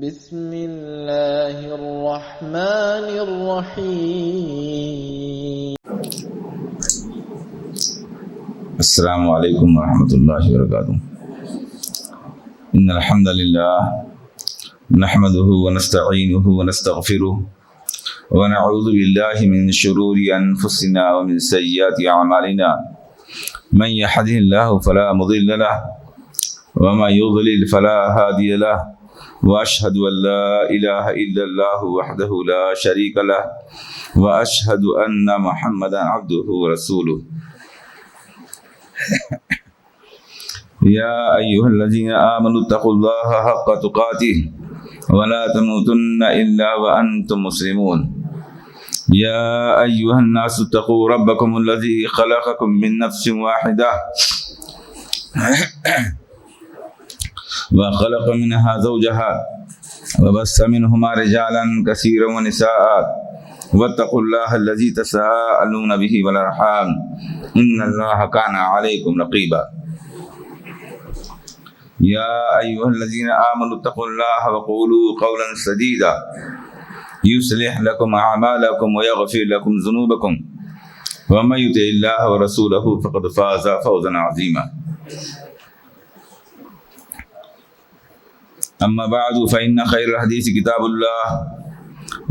بسم اللہ الرحمن الرحیم۔ السلام علیکم ورحمۃ اللہ وبرکاتہ۔ ان الحمد للہ نحمده ونستعینه ونستغفره ونعوذ باللہ من شرور انفسنا ومن سیئات اعمالنا من يهده الله فلا مضل له وما يضلل فلا هادي له واشهد ان لا اله الا الله وحده لا شريك له واشهد ان محمدا عبده ورسوله يا ايها الذين امنوا اتقوا الله حق تقاته ولا تموتن الا وانتم مسلمون يا ايها الناس اتقوا ربكم الذي خلقكم من نفس واحده وخلق منها زوجها وبث منهما رجالا كثيرا ونساء واتقوا الله الذي تساءلون به والارحام ان الله كان عليكم رقيبا يا ايها الذين امنوا اتقوا الله وقولوا قولا سديدا يصلح لكم اعمالكم ويغفر لكم ذنوبكم ومن يطع الله ورسوله فقد فاز فوزا عظيما اما بعد فان خير الحديث كتاب الله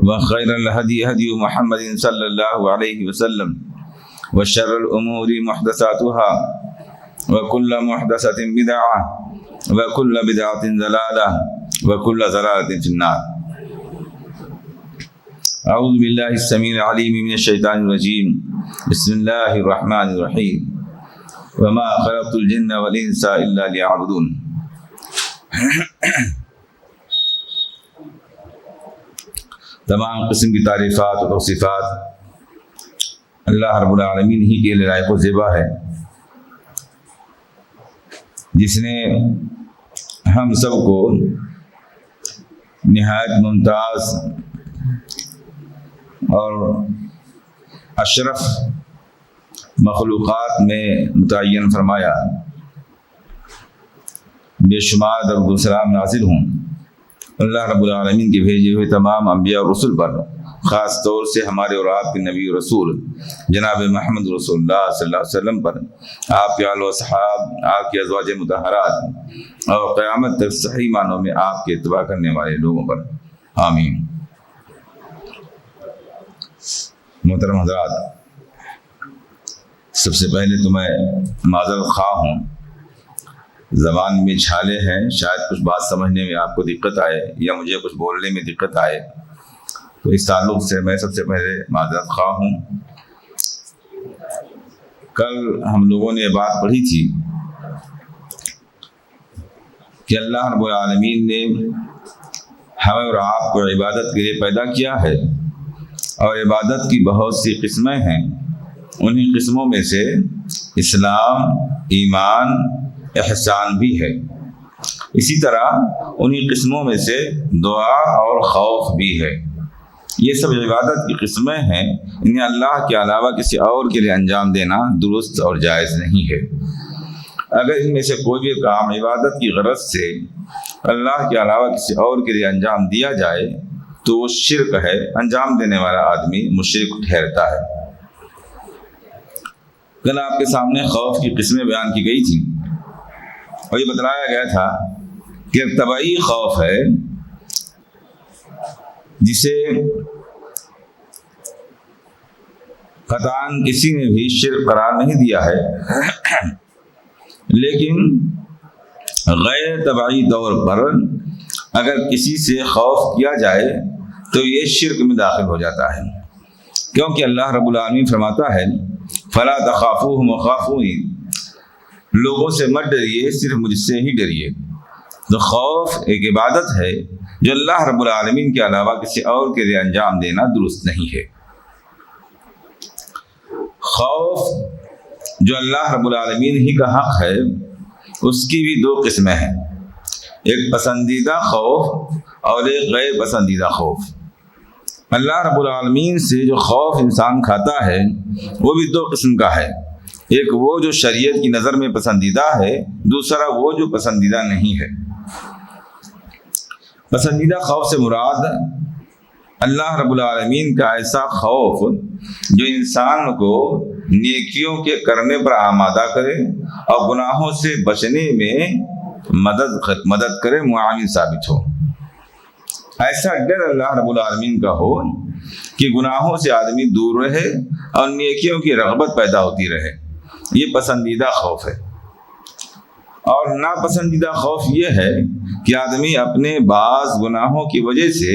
وخير الهدي هدي محمد صلى الله عليه وسلم وشر الامور محدثاتها وكل محدثة بدعة وكل بدعة ضلالة وكل ضلالة في النار۔ اعوذ بالله السميع العليم من الشيطان الرجيم، بسم الله الرحمن الرحيم، وما خلقت الجن والانس الا ليعبدون۔ تمام قسم کی تعریفات و توصیفات اللہ رب العالمین ہی کے لیے لائق و زیبا ہے، جس نے ہم سب کو نہایت ممتاز اور اشرف مخلوقات میں متعین فرمایا۔ بے شمار درود و سلام نازل ہوں اللہ رب العالمین کے بھیجے ہوئے تمام انبیاء اور رسول پر، خاص طور سے ہمارے اور آپ کے نبی و رسول جناب محمد رسول اللہ صلی اللہ علیہ وسلم پر، آپ کے آل و اصحاب، آپ کی ازواج مطہرات اور قیامت تک صحیح معنوں میں آپ کے اتباع کرنے والے لوگوں پر، آمین۔ محترم حضرات، سب سے پہلے تو میں معذرت خواہ ہوں، زبان میں چھالے ہیں، شاید کچھ بات سمجھنے میں آپ کو دقت آئے یا مجھے کچھ بولنے میں دقت آئے، تو اس تعلق سے میں سب سے پہلے معذرت خواہ ہوں۔ کل ہم لوگوں نے یہ بات پڑھی تھی کہ اللہ رب العالمین نے ہمیں اور آپ کو عبادت کے لیے پیدا کیا ہے، اور عبادت کی بہت سی قسمیں ہیں، انہی قسموں میں سے اسلام، ایمان، احسان بھی ہے، اسی طرح انہی قسموں میں سے دعا اور خوف بھی ہے۔ یہ سب عبادت کی قسمیں ہیں، انہیں اللہ کے علاوہ کسی اور کے لیے انجام دینا درست اور جائز نہیں ہے۔ اگر ان میں سے کوئی بھی کام عبادت کی غرض سے اللہ کے علاوہ کسی اور کے لیے انجام دیا جائے تو وہ شرک ہے، انجام دینے والا آدمی مشرک ٹھہرتا ہے۔ کل آپ کے سامنے خوف کی قسمیں بیان کی گئی تھیں، اور یہ بتلایا گیا تھا کہ طبعی خوف ہے جسے قطعاً کسی نے بھی شرک قرار نہیں دیا ہے، لیکن غیر طبعی طور پر اگر کسی سے خوف کیا جائے تو یہ شرک میں داخل ہو جاتا ہے، کیونکہ اللہ رب العالمین فرماتا ہے فَلَا تَخَافُوهُمْ وَخَافُونِ، لوگوں سے مت ڈریے، صرف مجھ سے ہی ڈریے۔ تو خوف ایک عبادت ہے جو اللہ رب العالمین کے علاوہ کسی اور کے لیے انجام دینا درست نہیں ہے۔ خوف جو اللہ رب العالمین ہی کا حق ہے، اس کی بھی دو قسمیں ہیں، ایک پسندیدہ خوف اور ایک غیر پسندیدہ خوف۔ اللہ رب العالمین سے جو خوف انسان کھاتا ہے وہ بھی دو قسم کا ہے، ایک وہ جو شریعت کی نظر میں پسندیدہ ہے، دوسرا وہ جو پسندیدہ نہیں ہے۔ پسندیدہ خوف سے مراد اللہ رب العالمین کا ایسا خوف جو انسان کو نیکیوں کے کرنے پر آمادہ کرے اور گناہوں سے بچنے میں مدد کرے، معاون ثابت ہو۔ ایسا ڈر اللہ رب العالمین کا ہو کہ گناہوں سے آدمی دور رہے اور نیکیوں کی رغبت پیدا ہوتی رہے، یہ پسندیدہ خوف ہے۔ اور ناپسندیدہ خوف یہ ہے کہ آدمی اپنے بعض گناہوں کی وجہ سے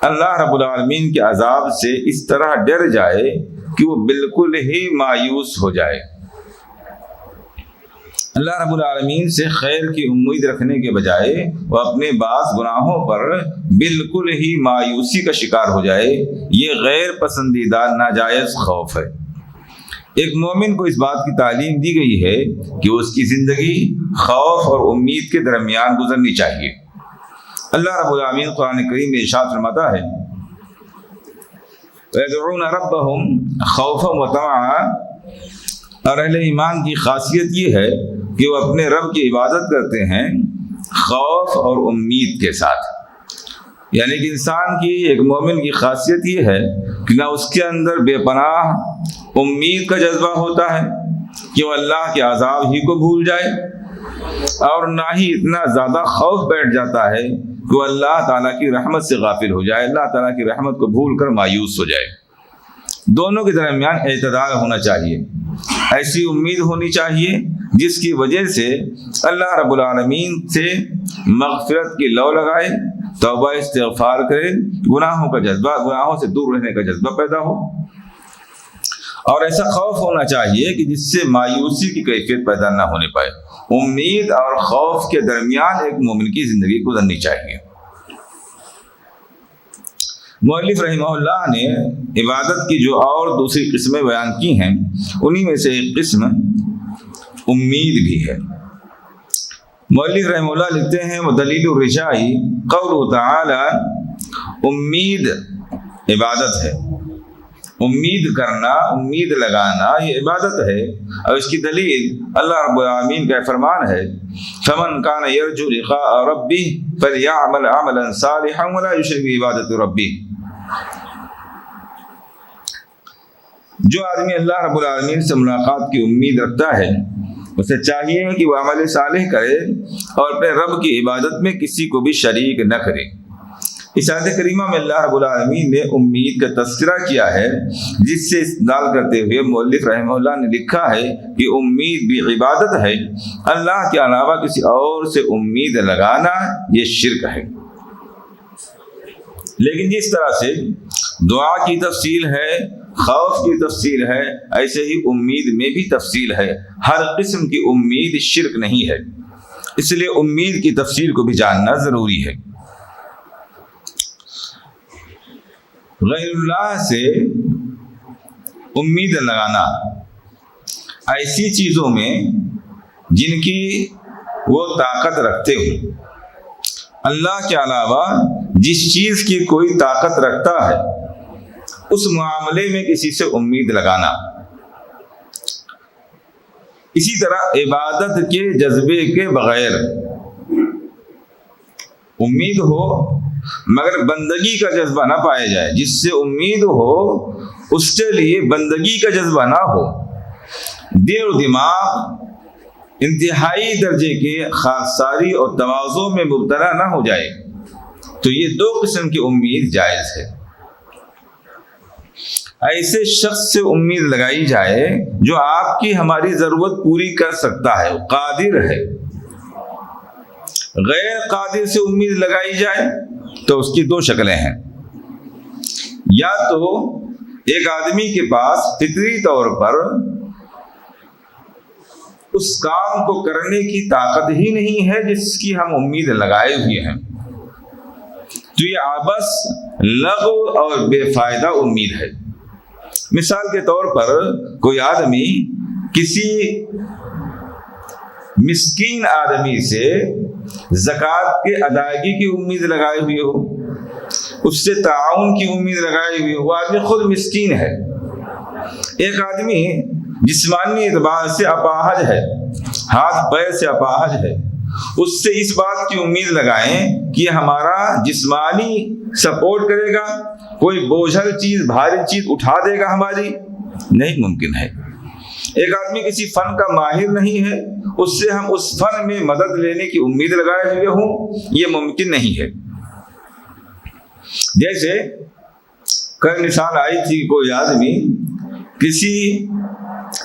اللہ رب العالمین کے عذاب سے اس طرح ڈر جائے کہ وہ بالکل ہی مایوس ہو جائے۔ اللہ رب العالمین سے خیر کی امید رکھنے کے بجائے وہ اپنے بعض گناہوں پر بالکل ہی مایوسی کا شکار ہو جائے، یہ غیر پسندیدہ ناجائز خوف ہے۔ ایک مومن کو اس بات کی تعلیم دی گئی ہے کہ اس کی زندگی خوف اور امید کے درمیان گزرنی چاہیے۔ اللہ رب العالمین قرآن کریم میں ارشاد فرماتا ہے وَيَدْعُونَ رَبَّهُمْ خَوْفًا وَطَمَعًا، اور اہل ایمان کی خاصیت یہ ہے کہ وہ اپنے رب کی عبادت کرتے ہیں خوف اور امید کے ساتھ۔ یعنی کہ انسان کی، ایک مومن کی خاصیت یہ ہے کہ نہ اس کے اندر بے پناہ امید کا جذبہ ہوتا ہے کہ وہ اللہ کے عذاب ہی کو بھول جائے، اور نہ ہی اتنا زیادہ خوف بیٹھ جاتا ہے کہ وہ اللہ تعالیٰ کی رحمت سے غافل ہو جائے، اللہ تعالیٰ کی رحمت کو بھول کر مایوس ہو جائے۔ دونوں کے درمیان اعتدال ہونا چاہیے، ایسی امید ہونی چاہیے جس کی وجہ سے اللہ رب العالمین سے مغفرت کی لو لگائے، توبہ استغفار کرے، گناہوں کا جذبہ، گناہوں سے دور رہنے کا جذبہ پیدا ہو، اور ایسا خوف ہونا چاہیے کہ جس سے مایوسی کی کیفیت پیدا نہ ہونے پائے۔ امید اور خوف کے درمیان ایک مومن کی زندگی گزرنی چاہیے۔ مؤلف رحمہ اللہ نے عبادت کی جو اور دوسری قسمیں بیان کی ہیں، انہی میں سے ایک قسم امید بھی ہے۔ مؤلف رحمہ اللہ لکھتے ہیں وَدَلِيلُ الرِّجَاءِ قَوْلُهُ تَعَالَى، امید عبادت ہے، امید کرنا، امید لگانا یہ عبادت ہے، اور اس کی دلیل اللہ رب العالمین کا فرمان ہے فَمَنْ كَانَ يَرْجُو لِقَاءَ رَبِّهِ فَلْيَعْمَلْ عَمَلًا صَالِحًا وَلَا يُشْرِكْ بِعِبَادَةِ رَبِّهِ۔ جو آدمی اللہ رب العالمین سے ملاقات کی امید رکھتا ہے، اسے چاہیے کہ وہ عمل صالح کرے اور اپنے رب کی عبادت میں کسی کو بھی شریک نہ کرے۔ اس آیت کریمہ میں اللہ رب العالمین نے امید کا تذکرہ کیا ہے، جس سے استدلال کرتے ہوئے مؤلف رحمہ اللہ نے لکھا ہے کہ امید بھی عبادت ہے، اللہ کے علاوہ کسی اور سے امید لگانا یہ شرک ہے۔ لیکن جس طرح سے دعا کی تفصیل ہے، خوف کی تفصیل ہے، ایسے ہی امید میں بھی تفصیل ہے۔ ہر قسم کی امید شرک نہیں ہے، اس لیے امید کی تفصیل کو بھی جاننا ضروری ہے۔ غیر اللہ سے امید لگانا ایسی چیزوں میں جن کی وہ طاقت رکھتے ہوں، اللہ کے علاوہ جس چیز کی کوئی طاقت رکھتا ہے اس معاملے میں کسی سے امید لگانا۔ اسی طرح عبادت کے جذبے کے بغیر امید ہو مگر بندگی کا جذبہ نہ پایا جائے، جس سے امید ہو اس کے لیے بندگی کا جذبہ نہ ہو، دل و دماغ انتہائی درجے کے خاکساری اور تواضع میں مبتلا نہ ہو جائے، تو یہ دو قسم کی امید جائز ہے۔ ایسے شخص سے امید لگائی جائے جو آپ کی ہماری ضرورت پوری کر سکتا ہے، قادر ہے۔ غیر قادر سے امید لگائی جائے تو اس کی دو شکلیں ہیں، یا تو ایک آدمی کے پاس فطری طور پر اس کام کو کرنے کی طاقت ہی نہیں ہے جس کی ہم امید لگائے ہوئے ہیں، تو یہ عبث، لغو اور بے فائدہ امید ہے۔ مثال کے طور پر کوئی آدمی کسی مسکین آدمی سے زکوٰۃ کے ادائیگی کی امید لگائے ہوئے ہو، اس سے تعاون کی امید لگائے ہوئے ہو، وہ آدمی خود مسکین ہے۔ ایک آدمی جسمانی اعتبار سے اپاہج ہے، ہاتھ پیر سے اپاہج ہے، اس سے اس بات کی امید لگائیں کہ ہمارا جسمانی سپورٹ کرے گا، کوئی بوجھل چیز بھاری چیز اٹھا دے گا ہماری، نہیں ممکن ہے۔ ایک آدمی کسی فن کا ماہر نہیں ہے، اس سے ہم اس فن میں مدد لینے کی امید لگائے ہوئے ہوں، یہ ممکن نہیں ہے۔ جیسے کل مثال آئی تھی کہ کوئی آدمی کسی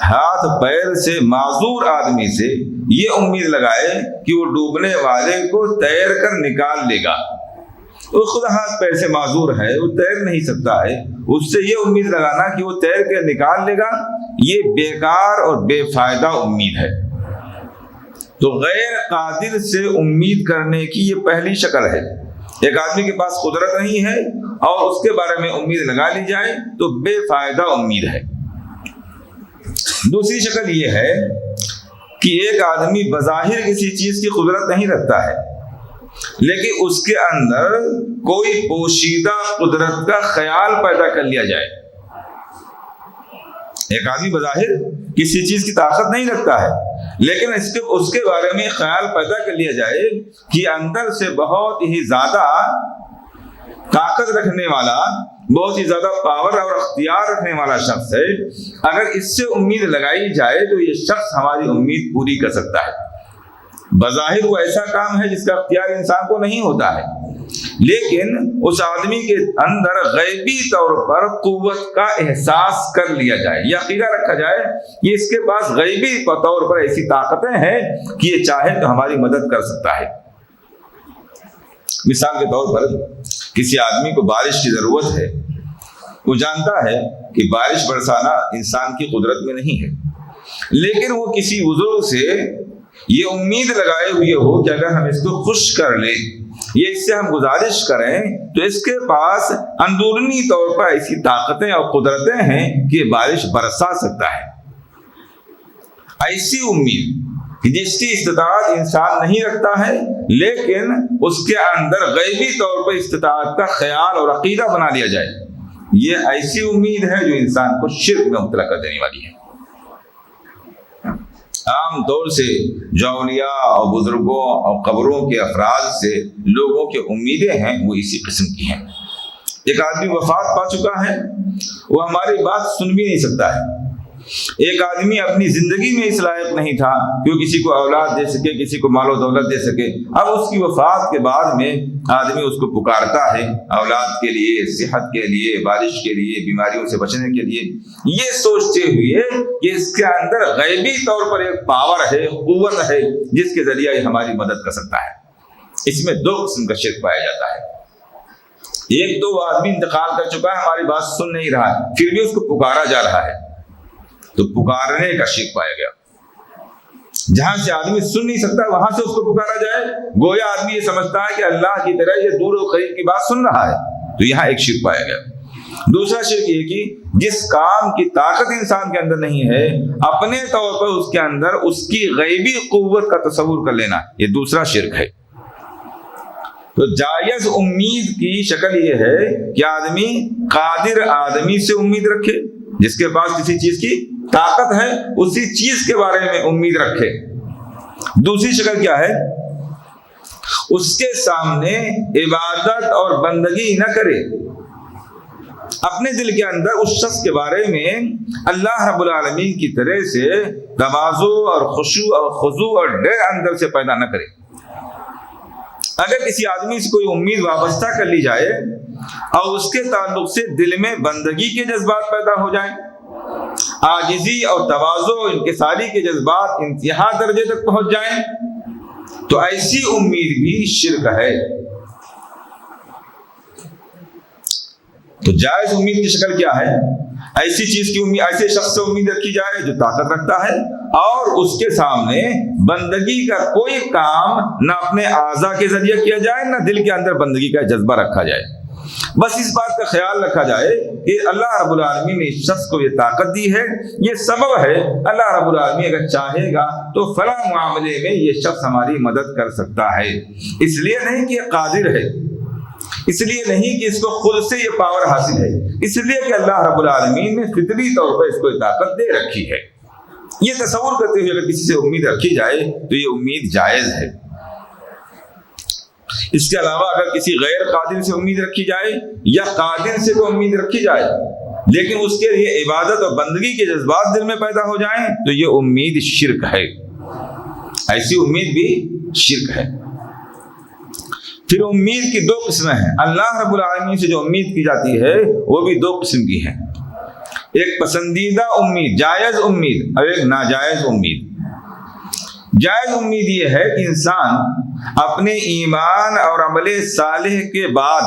ہاتھ پیر سے معذور آدمی سے یہ امید لگائے کہ وہ ڈوبنے والے کو تیر کر نکال لے گا، وہ خود ہاتھ پیر سے معذور ہے، وہ تیر نہیں سکتا ہے، اس سے یہ امید لگانا کہ وہ تیر کے نکال لے گا، یہ بیکار اور بے فائدہ امید ہے۔ تو غیر قادر سے امید کرنے کی یہ پہلی شکل ہے۔ ایک آدمی کے پاس قدرت نہیں ہے اور اس کے بارے میں امید لگا لی جائے تو بے فائدہ امید ہے۔ دوسری شکل یہ ہے کہ ایک آدمی بظاہر کسی چیز کی قدرت نہیں رکھتا ہے، لیکن اس کے اندر کوئی پوشیدہ قدرت کا خیال پیدا کر لیا جائے۔ ایک آدمی بظاہر کسی چیز کی طاقت نہیں رکھتا ہے، لیکن اس کے بارے میں خیال پیدا کر لیا جائے کہ اندر سے بہت ہی زیادہ طاقت رکھنے والا، بہت ہی زیادہ پاور اور اختیار رکھنے والا شخص ہے، اگر اس سے امید لگائی جائے تو یہ شخص ہماری امید پوری کر سکتا ہے۔ بظاہر وہ ایسا کام ہے جس کا اختیار انسان کو نہیں ہوتا ہے، لیکن اس آدمی کے اندر غیبی طور پر قوت کا احساس کر لیا جائے، یہ عقیدہ رکھا جائے کہ اس کے پاس غیبی طور پر ایسی طاقتیں ہیں کہ یہ چاہے تو ہماری مدد کر سکتا ہے۔ مثال کے طور پر کسی آدمی کو بارش کی ضرورت ہے، وہ جانتا ہے کہ بارش برسانا انسان کی قدرت میں نہیں ہے، لیکن وہ کسی بزرگ سے یہ امید لگائے ہوئے ہو کہ اگر ہم اس کو خوش کر لیں، یہ اس سے ہم گزارش کریں تو اس کے پاس اندرونی طور پر ایسی طاقتیں اور قدرتیں ہیں کہ بارش برسا سکتا ہے۔ ایسی امید جس کی استطاعت انسان نہیں رکھتا ہے، لیکن اس کے اندر غیبی طور پر استطاعت کا خیال اور عقیدہ بنا لیا جائے، یہ ایسی امید ہے جو انسان کو شرک میں مبتلا کر دینے والی ہے۔ عام طور سے جو اولیاء اور بزرگوں اور قبروں کے افراد سے لوگوں کی امیدیں ہیں وہ اسی قسم کی ہیں۔ ایک آدمی وفات پا چکا ہے، وہ ہماری بات سن بھی نہیں سکتا ہے۔ ایک آدمی اپنی زندگی میں اس لائق نہیں تھا کہ وہ کسی کو اولاد دے سکے، کسی کو مال و دولت دے سکے، اب اس کی وفات کے بعد میں آدمی اس کو پکارتا ہے اولاد کے لیے، صحت کے لیے، بارش کے لیے، بیماریوں سے بچنے کے لیے، یہ سوچتے ہوئے کہ اس کے اندر غیبی طور پر ایک پاور ہے، قوت ہے جس کے ذریعے یہ ہماری مدد کر سکتا ہے۔ اس میں دو قسم کا شرک پایا جاتا ہے۔ ایک تو وہ آدمی انتقال کر چکا ہے، ہماری بات سن نہیں رہا ہے، پھر بھی اس کو پکارا جا رہا ہے، تو پکارنے کا شرک پایا گیا۔ جہاں سے آدمی سن نہیں سکتا وہاں سے اس کو پکارا جائے، گویا آدمی یہ سمجھتا ہے کہ اللہ کی طرح یہ دور و قریب کی بات سن رہا ہے، تو یہاں ایک شرک پایا گیا۔ دوسرا شرک یہ کہ جس کام کی طاقت انسان کے اندر نہیں ہے، اپنے طور پر اس کے اندر اس کی غیبی قوت کا تصور کر لینا، یہ دوسرا شرک ہے۔ تو جائز امید کی شکل یہ ہے کہ آدمی قادر آدمی سے امید رکھے، جس کے پاس کسی چیز کی طاقت ہے اسی چیز کے بارے میں امید رکھے۔ دوسری شکل کیا ہے؟ اس کے سامنے عبادت اور بندگی نہ کرے، اپنے دل کے اندر اس شخص کے بارے میں اللہ رب العالمین کی طرح سے تواضع اور خشوع اور خضوع اور ڈر اندر سے پیدا نہ کرے۔ اگر کسی آدمی سے کوئی امید وابستہ کر لی جائے اور اس کے تعلق سے دل میں بندگی کے جذبات پیدا ہو جائیں، عاجزی اور تواضع اور انکساری کے جذبات انتہا درجے تک پہنچ جائیں، تو ایسی امید بھی شرک ہے۔ تو جائز امید کی شکل کیا ہے؟ ایسی چیز کی امید، ایسے شخص سے امید رکھی جائے جو طاقت رکھتا ہے اور اس کے سامنے بندگی کا کوئی کام نہ اپنے اعضاء کے ذریعے کیا جائے، نہ دل کے اندر بندگی کا جذبہ رکھا جائے۔ بس اس بات کا خیال رکھا جائے کہ اللہ رب العالمین نے اس شخص کو یہ طاقت دی ہے، یہ سبب ہے، اللہ رب العالمین اگر چاہے گا تو فلاں معاملے میں یہ شخص ہماری مدد کر سکتا ہے۔ اس لیے نہیں کہ یہ قادر ہے، اس لیے نہیں کہ اس کو خود سے یہ پاور حاصل ہے، اس لیے کہ اللہ رب العالمین نے فطری طور پر اس کو یہ طاقت دے رکھی ہے۔ یہ تصور کرتے ہوئے اگر کسی سے امید رکھی جائے تو یہ امید جائز ہے۔ اس کے علاوہ اگر کسی غیر قادر سے امید رکھی جائے یا قادر سے کوئی امید رکھی جائے لیکن اس کے لیے عبادت اور بندگی کے جذبات دل میں پیدا ہو جائیں تو یہ امید شرک ہے، ایسی امید بھی شرک ہے۔ پھر امید کی دو قسمیں ہیں۔ اللہ رب العالمین سے جو امید کی جاتی ہے وہ بھی دو قسم کی ہیں، ایک پسندیدہ امید، جائز امید، اور ایک ناجائز امید۔ جائز امید یہ ہے کہ انسان اپنے ایمان اور عمل صالح کے بعد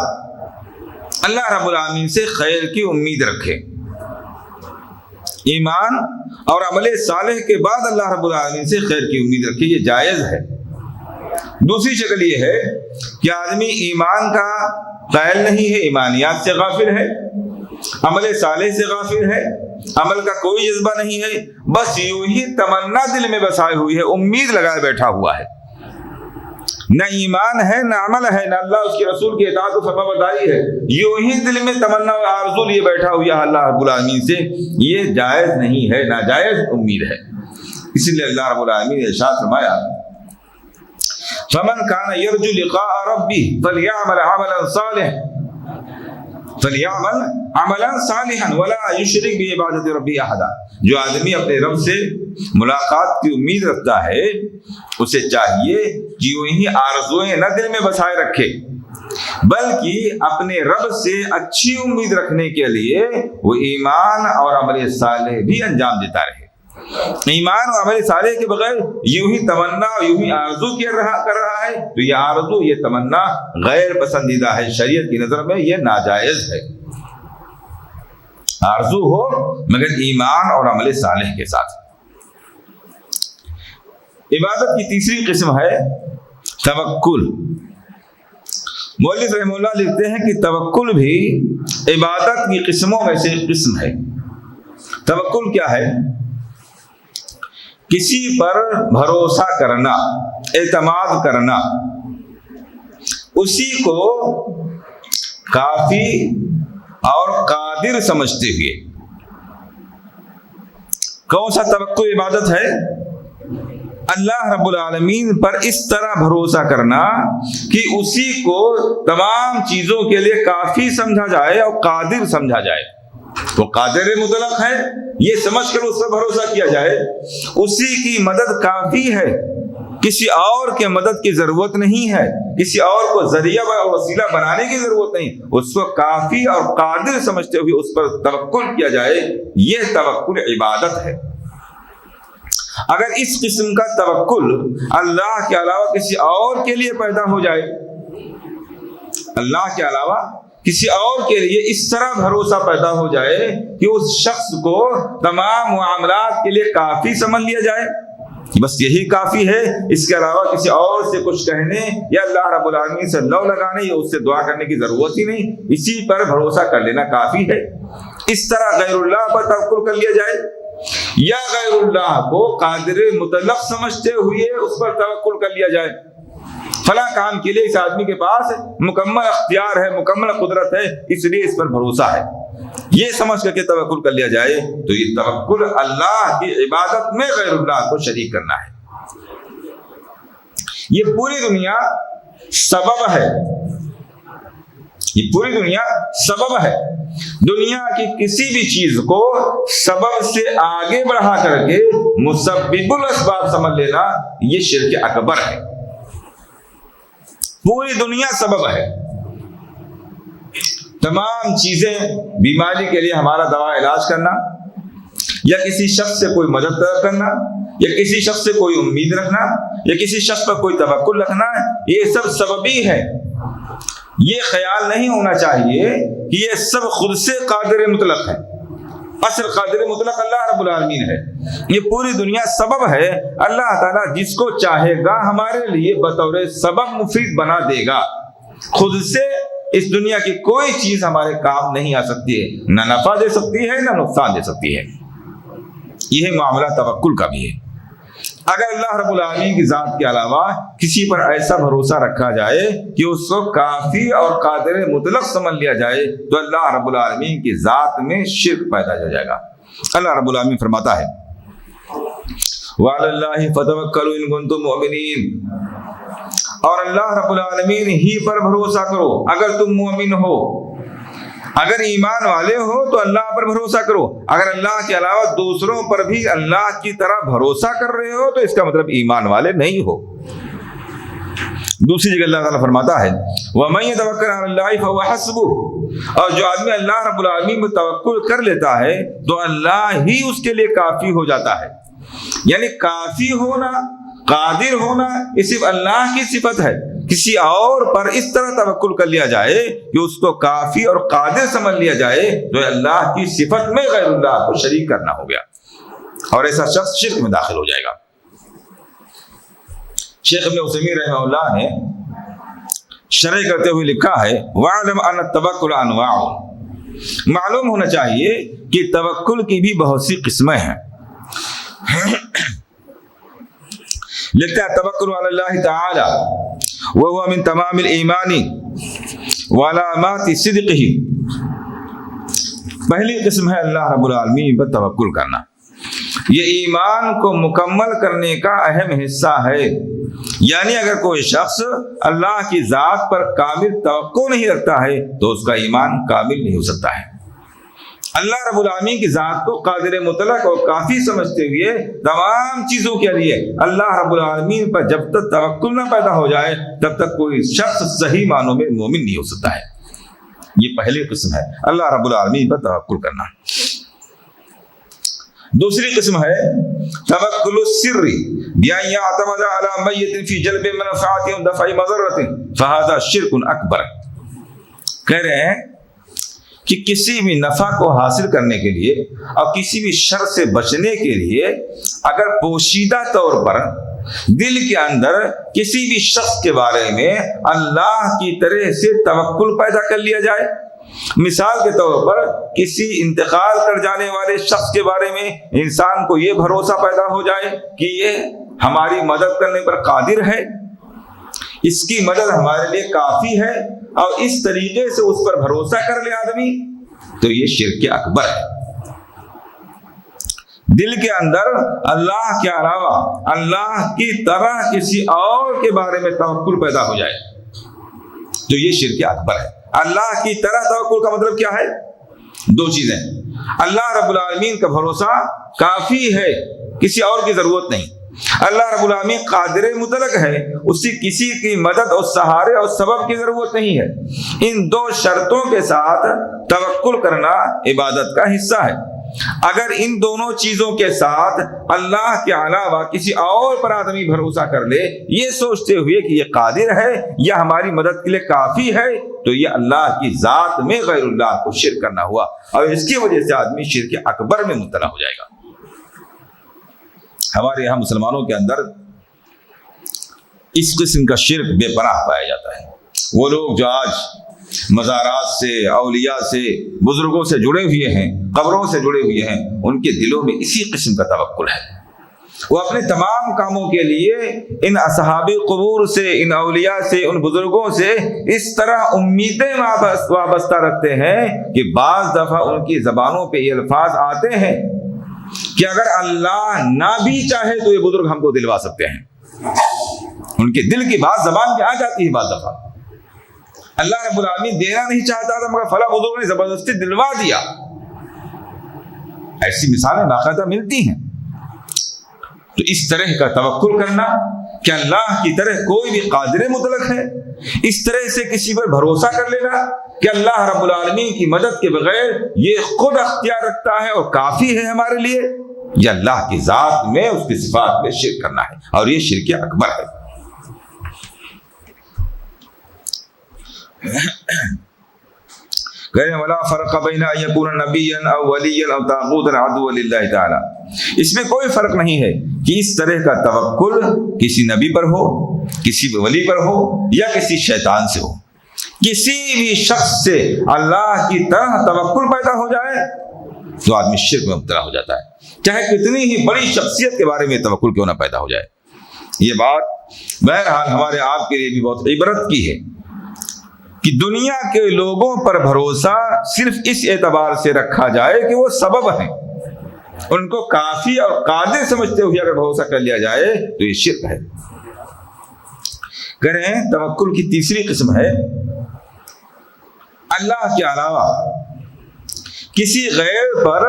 اللہ رب العالمین سے خیر کی امید رکھے۔ ایمان اور عمل صالح کے بعد اللہ رب العالمین سے خیر کی امید رکھے، یہ جائز ہے۔ دوسری شکل یہ ہے کہ آدمی ایمان کا قائل نہیں ہے، ایمانیات سے غافل ہے، عمل صالح سے غافل ہے، عمل کا کوئی جذبہ نہیں ہے، بس یوں ہی تمنا دل میں بسائے ہوئی ہے، امید لگائے بیٹھا ہوا ہے، نہ ایمان ہے نہ عمل ہے نہ اللہ اس کے رسول کی اطاعت و فرما برداری ہے، یوں ہی دل میں تمنا اور آرزو لیے بیٹھا ہوا ہے اللہ رب العالمین سے، یہ جائز نہیں ہے، ناجائز امید ہے۔ اسی لیے اللہ رب العالمین نے ارشاد فرمایا فمن كان يرجو لقاء ربه فليعمل عملا صالحا ولا يشرك بعبادة ربه احدا۔ جو آدمی اپنے رب سے ملاقات کی امید رکھتا ہے اسے چاہیے کہ یوں ہی آرزوئیں نہ دل میں بسائے رکھے بلکہ اپنے رب سے اچھی امید رکھنے کے لیے وہ ایمان اور عمل صالح بھی انجام دیتا رہے۔ ایمان اور عمل صالح کے بغیر یوں ہی تمنا اور یوں ہی آرزو کر رہا ہے تو یہ آرزو، یہ تمنا غیر پسندیدہ ہے، شریعت کی نظر میں یہ ناجائز ہے۔ آرزو ہو مگر ایمان اور عمل صالح کے ساتھ۔ عبادت کی تیسری قسم ہے توکل۔ مؤلف رحمہ اللہ لکھتے ہیں کہ توکل بھی عبادت کی قسموں میں سے ایک قسم ہے۔ توکل کیا ہے؟ کسی پر بھروسہ کرنا، اعتماد کرنا، اسی کو کافی اور قادر سمجھتے ہوئے۔ کون سا توکل عبادت ہے؟ اللہ رب العالمین پر اس طرح بھروسہ کرنا کہ اسی کو تمام چیزوں کے لیے کافی سمجھا جائے اور قادر سمجھا جائے۔ وہ قادر مطلق ہے، یہ سمجھ کر اس پر بھروسہ کیا جائے، اسی کی مدد کافی ہے، کسی اور کے مدد کی ضرورت نہیں ہے، کسی اور کو ذریعہ و وسیلہ بنانے کی ضرورت نہیں، اس کو کافی اور قادر سمجھتے ہوئے اس پر توکل کیا جائے، یہ توکل عبادت ہے۔ اگر اس قسم کا توکل اللہ کے علاوہ کسی اور کے لیے پیدا ہو جائے، اللہ کے علاوہ کسی اور کے لیے اس طرح بھروسہ پیدا ہو جائے کہ اس شخص کو تمام معاملات کے لیے کافی سمجھ لیا جائے، بس یہی کافی ہے، اس کے علاوہ کسی اور سے کچھ کہنے یا اللہ رب العالمین سے لو لگانے یا اس سے دعا کرنے کی ضرورت ہی نہیں، اسی پر بھروسہ کر لینا کافی ہے۔ اس طرح غیر اللہ پر توکل کر لیا جائے یا غیر اللہ کو قادر مطلق سمجھتے ہوئے اس پر توکل کر لیا جائے، فلاں کام کے لیے اس آدمی کے پاس مکمل اختیار ہے، مکمل قدرت ہے، اس لیے اس پر بھروسہ ہے، یہ سمجھ کر کے توکل کر لیا جائے تو یہ توکل اللہ کی عبادت میں غیر اللہ کو شریک کرنا ہے۔ یہ پوری دنیا سبب ہے، یہ پوری دنیا سبب ہے، دنیا کی کسی بھی چیز کو سبب سے آگے بڑھا کر کے مسبب الاسباب سمجھ لینا یہ شرک اکبر ہے۔ پوری دنیا سبب ہے، تمام چیزیں، بیماری کے لیے ہمارا دوا علاج کرنا یا کسی شخص سے کوئی مدد طلب کرنا یا کسی شخص سے کوئی امید رکھنا یا کسی شخص پر کوئی توکل رکھنا، یہ سب سببی ہے۔ یہ خیال نہیں ہونا چاہیے کہ یہ سب خود سے قادر مطلق ہے، اصل قادر مطلق اللہ رب العالمین ہے۔ یہ پوری دنیا سبب ہے، اللہ تعالیٰ جس کو چاہے گا ہمارے لیے بطور سبب مفید بنا دے گا، خود سے اس دنیا کی کوئی چیز ہمارے کام نہیں آ سکتی ہے، نہ نفع دے سکتی ہے نہ نقصان دے سکتی ہے۔ یہ معاملہ توکل کا بھی ہے۔ اگر اللہ رب العالمین کی ذات کے علاوہ کسی پر ایسا بھروسہ رکھا جائے کہ اس کو کافی اور قادر مطلق سمجھ لیا جائے تو اللہ رب العالمین کی ذات میں شرک پیدا ہو جائے گا۔ اللہ رب العالمین فرماتا ہے وَعَلَى اللَّهِ فَتَوَكَّلُوا إِن كُنتُم مُؤْمِنِينَ، اور اللہ رب العالمین ہی پر بھروسہ کرو اگر تم مومن ہو. اگر ایمان والے ہو تو اللہ پر بھروسہ کرو. اگر اللہ کے علاوہ دوسروں پر بھی اللہ کی طرح بھروسہ کر رہے ہو تو اس کا مطلب ایمان والے نہیں ہو. دوسری جگہ اللہ تعالیٰ فرماتا ہے وَمَن يَتَوَكَّلْ عَلَى اللَّهِ فَهُوَ حَسْبُهُ، اور جو آدمی اللہ رب العالمین پر توکل کر لیتا ہے تو اللہ ہی اس کے لیے کافی ہو جاتا ہے. یعنی کافی ہونا، قادر ہونا یہ صرف اللہ کی صفت ہے. کسی اور پر اس طرح توکل کر لیا جائے کہ اس کو کافی اور قادر سمجھ لیا جائے تو اللہ کی صفت میں غیر اللہ کو شریک کرنا ہو گیا، اور ایسا شخص شرک میں داخل ہو جائے گا. شیخ ابن عثیمین رحمہ اللہ نے شرح کرتے ہوئے لکھا ہے وَاعْلَمْ أَنَّ التَّوَكُّلَ أَنْوَاعٌ، معلوم ہونا چاہیے کہ توکل کی بھی بہت سی قسمیں ہیں. لکھتا ہے توکل علی اللہ تعالی وَهُوَ مِن تَمَامِ الْإِيمَانِ وَعَلَامَاتِ صِدْقِهِ. پہلی قسم ہے اللہ رب العالمین پر توکل کرنا. یہ ایمان کو مکمل کرنے کا اہم حصہ ہے. یعنی اگر کوئی شخص اللہ کی ذات پر کامل توقع نہیں رکھتا ہے تو اس کا ایمان کامل نہیں ہو سکتا ہے. اللہ رب العالمین کی ذات کو قادر مطلق اور کافی سمجھتے ہوئے تمام چیزوں کے لیے اللہ رب العالمین پر جب تک توکل نہ پیدا ہو جائے تب تک کوئی شخص صحیح معنوں میں مومن نہیں ہو سکتا ہے. یہ پہلی قسم ہے اللہ رب العالمین پر توکل کرنا. دوسری قسم ہے توکل السر بأن يعتمد على میت فی جلب منفعت و دفع مضرۃ فهذا شرک اکبر. کہہ رہے ہیں کہ کسی بھی نفع کو حاصل کرنے کے لیے اور کسی بھی شر سے بچنے کے لیے اگر پوشیدہ طور پر دل کے اندر کسی بھی شخص کے بارے میں اللہ کی طرح سے توکل پیدا کر لیا جائے. مثال کے طور پر کسی انتقال کر جانے والے شخص کے بارے میں انسان کو یہ بھروسہ پیدا ہو جائے کہ یہ ہماری مدد کرنے پر قادر ہے، اس کی مدد ہمارے لیے کافی ہے، اور اس طریقے سے اس پر بھروسہ کر لے آدمی تو یہ شرک اکبر ہے. دل کے اندر اللہ کے علاوہ اللہ کی طرح کسی اور کے بارے میں توکل پیدا ہو جائے تو یہ شرک اکبر ہے. اللہ کی طرح توکل کا مطلب کیا ہے؟ دو چیزیں. اللہ رب العالمین کا بھروسہ کافی ہے، کسی اور کی ضرورت نہیں. اللہ رب العالمین قادر مطلق ہے، اسی کسی کی مدد اور سہارے اور سبب کی ضرورت نہیں ہے. ان دو شرطوں کے ساتھ توکل کرنا عبادت کا حصہ ہے. اگر ان دونوں چیزوں کے ساتھ اللہ کے علاوہ کسی اور پر آدمی بھروسہ کر لے یہ سوچتے ہوئے کہ یہ قادر ہے یا ہماری مدد کے لیے کافی ہے تو یہ اللہ کی ذات میں غیر اللہ کو شرک کرنا ہوا، اور اس کی وجہ سے آدمی شرک اکبر میں مبتلا ہو جائے گا. ہمارے یہاں مسلمانوں کے اندر اس قسم کا شرک بے پناہ پایا جاتا ہے. وہ لوگ جو آج مزارات سے، اولیاء سے، بزرگوں سے جڑے ہوئے ہیں، قبروں سے جڑے ہوئے ہیں، ان کے دلوں میں اسی قسم کا توکل ہے. وہ اپنے تمام کاموں کے لیے ان اصحاب قبور سے، ان اولیاء سے، ان بزرگوں سے اس طرح امیدیں وابستہ رکھتے ہیں کہ بعض دفعہ ان کی زبانوں پہ یہ الفاظ آتے ہیں کہ اگر اللہ نہ بھی چاہے تو یہ بزرگ ہم کو دلوا سکتے ہیں. ان کے دل کی بات زبان پہ آ جاتی ہے. بعض دفعہ اللہ رب العالمین دینا نہیں چاہتا تھا مگر فلاں بزرگ نے زبردستی دلوا دیا. ایسی مثالیں باقاعدہ ملتی ہیں. تو اس طرح کا توکل کرنا کہ اللہ کی طرح کوئی بھی قادر مطلق ہے، اس طرح سے کسی پر بھروسہ کر لینا کہ اللہ رب العالمین کی مدد کے بغیر یہ خود اختیار رکھتا ہے اور کافی ہے ہمارے لیے، یہ اللہ کی ذات میں، اس کی صفات میں شرک کرنا ہے، اور یہ شرک اکبر ہے. ولا فرق بین ان یکون نبیا او ولیا او طاغوتا عدوا للہ تعالی. اس میں کوئی فرق نہیں ہے کہ اس طرح کا توکل کسی نبی پر ہو، کسی ولی پر ہو، یا کسی شیطان سے ہو. کسی بھی شخص سے اللہ کی طرح توکل پیدا ہو جائے تو آدمی شرک میں مبتلا ہو جاتا ہے، چاہے کتنی ہی بڑی شخصیت کے بارے میں توکل کیوں نہ پیدا ہو جائے. یہ بات بہرحال ہمارے آپ کے لیے بھی بہت عبرت کی ہے کہ دنیا کے لوگوں پر بھروسہ صرف اس اعتبار سے رکھا جائے کہ وہ سبب ہیں، ان کو کافی اور قادر سمجھتے ہوئے اگر بھروسہ کر لیا جائے تو یہ شرک ہے. کریں توکل کی تیسری قسم ہے اللہ کے علاوہ کسی غیر پر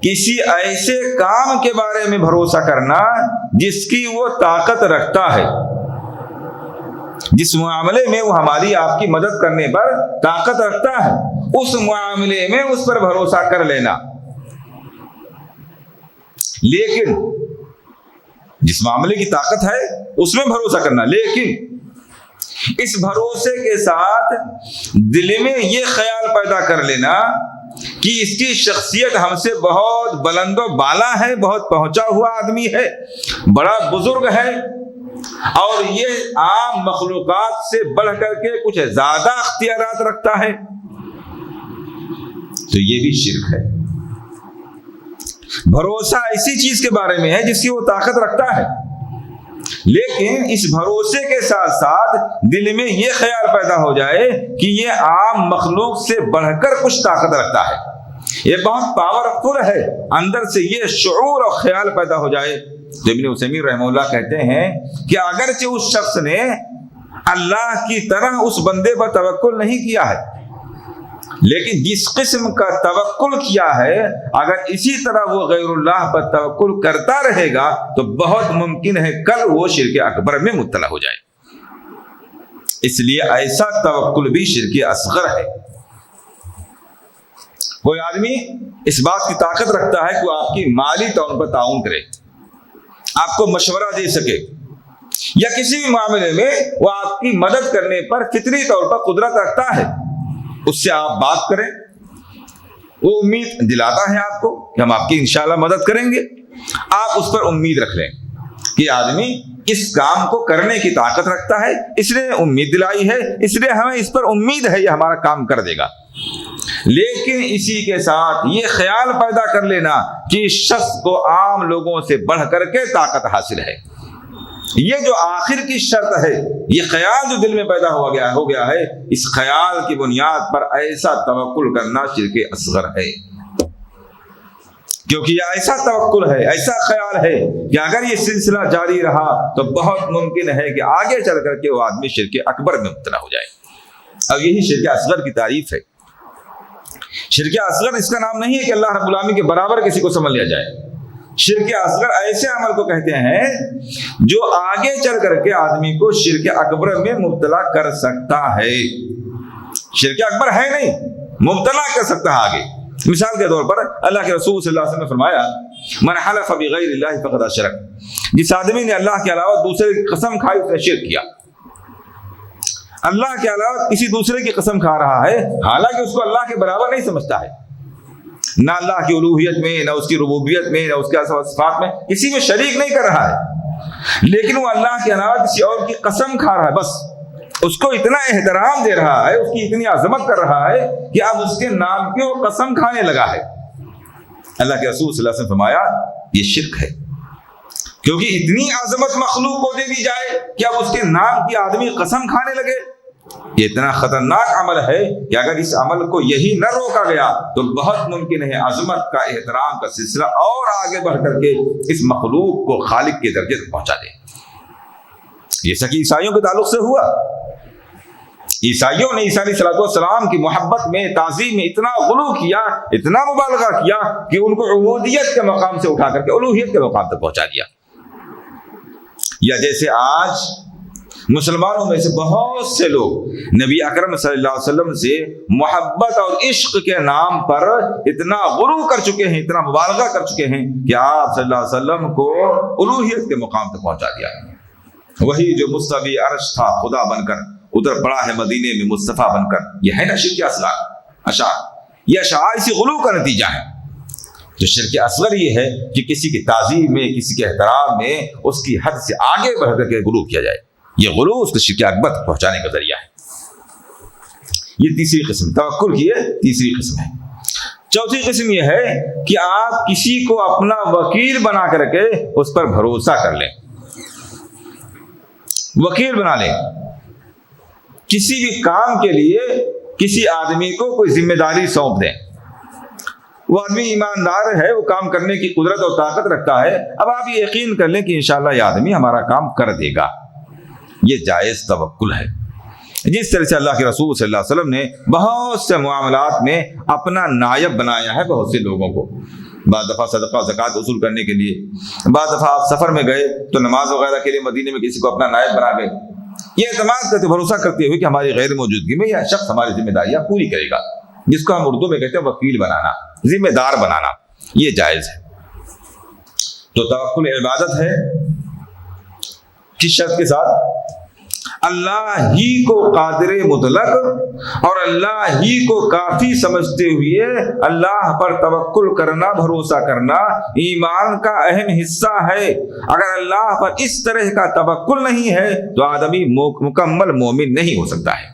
کسی ایسے کام کے بارے میں بھروسہ کرنا جس کی وہ طاقت رکھتا ہے، جس معاملے میں وہ ہماری آپ کی مدد کرنے پر طاقت رکھتا ہے، اس معاملے میں اس پر بھروسہ کر لینا۔ لیکن جس معاملے کی طاقت ہے اس میں بھروسہ کرنا، لیکن اس بھروسے کے ساتھ دل میں یہ خیال پیدا کر لینا کہ اس کی شخصیت ہم سے بہت بلند و بالا ہے، بہت پہنچا ہوا آدمی ہے، بڑا بزرگ ہے، اور یہ عام مخلوقات سے بڑھ کر کے کچھ زیادہ اختیارات رکھتا ہے، تو یہ بھی شرک ہے۔ بھروسہ ایسی چیز کے بارے میں ہے جس کی وہ طاقت رکھتا ہے، لیکن اس بھروسے کے ساتھ ساتھ دل میں یہ خیال پیدا ہو جائے کہ یہ عام مخلوق سے بڑھ کر کچھ طاقت رکھتا ہے، یہ بہت پاورفل ہے، اندر سے یہ شعور اور خیال پیدا ہو جائے۔ تو ابن عثیمین رحمہ اللہ کہتے ہیں کہ اگرچہ اس شخص نے اللہ کی طرح اس بندے پر توکل نہیں کیا ہے، لیکن جس قسم کا توکل کیا ہے اگر اسی طرح وہ غیر اللہ پر توکل کرتا رہے گا تو بہت ممکن ہے کل وہ شرک اکبر میں مبتلا ہو جائے۔ اس لیے ایسا توکل بھی شرک اصغر ہے۔ کوئی آدمی اس بات کی طاقت رکھتا ہے کہ وہ آپ کی مالی طور پر تعاون کرے، آپ کو مشورہ دے سکے، یا کسی بھی معاملے میں وہ آپ کی مدد کرنے پر فطری طور پر قدرت رکھتا ہے، اس سے آپ بات کریں، وہ امید دلاتا ہے آپ کو کہ ہم آپ کی انشاءاللہ مدد کریں گے، آپ اس پر امید رکھ لیں کہ آدمی اس کام کو کرنے کی طاقت رکھتا ہے، اس نے امید دلائی ہے، اس لیے ہمیں اس پر امید ہے یہ ہمارا کام کر دے گا۔ لیکن اسی کے ساتھ یہ خیال پیدا کر لینا کہ اس شخص کو عام لوگوں سے بڑھ کر کے طاقت حاصل ہے، یہ جو آخر کی شرط ہے، یہ خیال جو دل میں پیدا ہو گیا ہے، اس خیال کی بنیاد پر ایسا توکل کرنا شرک اصغر ہے، کیونکہ یہ ایسا توکل ہے، ایسا خیال ہے کہ اگر یہ سلسلہ جاری رہا تو بہت ممکن ہے کہ آگے چل کر کے وہ آدمی شرک اکبر میں مبتلا ہو جائے۔ اب یہی شرک اصغر کی تعریف ہے۔ شرک اصغر اس کا نام نہیں ہے کہ اللہ رب العالمین کے برابر کسی کو سمجھ لیا جائے۔ شرک اصغر ایسے عمل کو کہتے ہیں جو آگے چل کر کے آدمی کو شرک اکبر میں مبتلا کر سکتا ہے۔ شرک اکبر ہے نہیں، مبتلا کر سکتا ہے آگے۔ مثال کے طور پر اللہ کے رسول صلی اللہ علیہ وسلم نے فرمایا من حلف بغیر اللہ فقد اشرک، جس آدمی نے اللہ کے علاوہ دوسرے کی قسم کھائی اس نے شرک کیا۔ اللہ کے علاوہ کسی دوسرے کی قسم کھا رہا ہے، حالانکہ اس کو اللہ کے برابر نہیں سمجھتا ہے، نہ اللہ کی الوہیت میں، نہ اس کی ربوبیت میں، نہ اس کے صفات میں، کسی میں شریک نہیں کر رہا ہے، لیکن وہ اللہ کے علاوہ کسی اور کی قسم کھا رہا ہے، بس اس کو اتنا احترام دے رہا ہے، اس کی اتنی عظمت کر رہا ہے کہ اب اس کے نام کی وہ قسم کھانے لگا ہے۔ اللہ کے رسول صلی اللہ علیہ وسلم فرمایا یہ شرک ہے، کیونکہ اتنی عظمت مخلوق کو دے دی جائے کہ اب اس کے نام کی آدمی قسم کھانے لگے۔ یہ اتنا خطرناک عمل ہے کہ اگر اس عمل کو یہی نہ روکا گیا تو بہت ممکن ہے عظمت کا، احترام کا سلسلہ اور آگے بڑھ کر کے اس مخلوق کو خالق کے درجے تک پہنچا دے۔ جیسا کہ عیسائیوں کے تعلق سے ہوا، عیسائیوں نے عیسیٰ علیہ السلام کی محبت میں، تعظیم میں اتنا غلو کیا، اتنا مبالغہ کیا کہ ان کو عبودیت کے مقام سے اٹھا کر کے الوہیت کے مقام تک پہنچا دیا۔ یا جیسے آج مسلمانوں میں سے بہت سے لوگ نبی اکرم صلی اللہ علیہ وسلم سے محبت اور عشق کے نام پر اتنا غلو کر چکے ہیں، اتنا مبالغہ کر چکے ہیں کہ آپ صلی اللہ علیہ وسلم کو الوہیت کے مقام تک پہنچا دیا۔ وہی جو مستوی عرش تھا خدا بن کر اتر پڑا ہے مدینے میں مصطفیٰ بن کر، یہ ہے نا شرک اشعار، یہ اشعار اسی غلو کا نتیجہ ہے۔ تو شرک اصغر یہ ہے کہ کسی کی تعظیم میں، کسی کے احترام میں اس کی حد سے آگے بڑھ کر کے غلو کیا جائے، یہ غلو اس کو شرک اکبر تک پہنچانے کا ذریعہ ہے۔ یہ تیسری قسم، توکل کی تیسری قسم ہے۔ چوتھی قسم یہ ہے کہ آپ کسی کو اپنا وکیل بنا کر کے اس پر بھروسہ کر لیں، وکیل بنا لیں، کسی بھی کام کے لیے کسی آدمی کو کوئی ذمہ داری سونپ دیں، وہ آدمی ایماندار ہے، وہ کام کرنے کی قدرت اور طاقت رکھتا ہے، اب آپ یہ یقین کر لیں کہ انشاءاللہ یہ آدمی ہمارا کام کر دے گا، یہ جائز توکل ہے۔ جس طرح سے اللہ کے رسول صلی اللہ علیہ وسلم نے بہت سے معاملات میں اپنا نائب بنایا ہے بہت سے لوگوں کو، بعض دفعہ صدقہ و زکوٰۃ وصول کرنے کے لیے، بعض دفعہ آپ سفر میں گئے تو نماز وغیرہ کے لیے مدینے میں کسی کو اپنا نائب بنا گئے، یہ اعتماد کرتے بھروسہ کرتے ہوئے کہ ہماری غیر موجودگی میں یہ شخص ہماری ذمہ داریاں پوری کرے گا، جس کو ہم اردو میں کہتے ہیں وکیل بنانا، ذمہ دار بنانا، یہ جائز ہے۔ تو توکل عبادت ہے، کس شرط کے ساتھ؟ اللہ ہی کو قادر مطلق اور اللہ ہی کو کافی سمجھتے ہوئے اللہ پر توکل کرنا، بھروسہ کرنا ایمان کا اہم حصہ ہے۔ اگر اللہ پر اس طرح کا توکل نہیں ہے تو آدمی مکمل مومن نہیں ہو سکتا ہے۔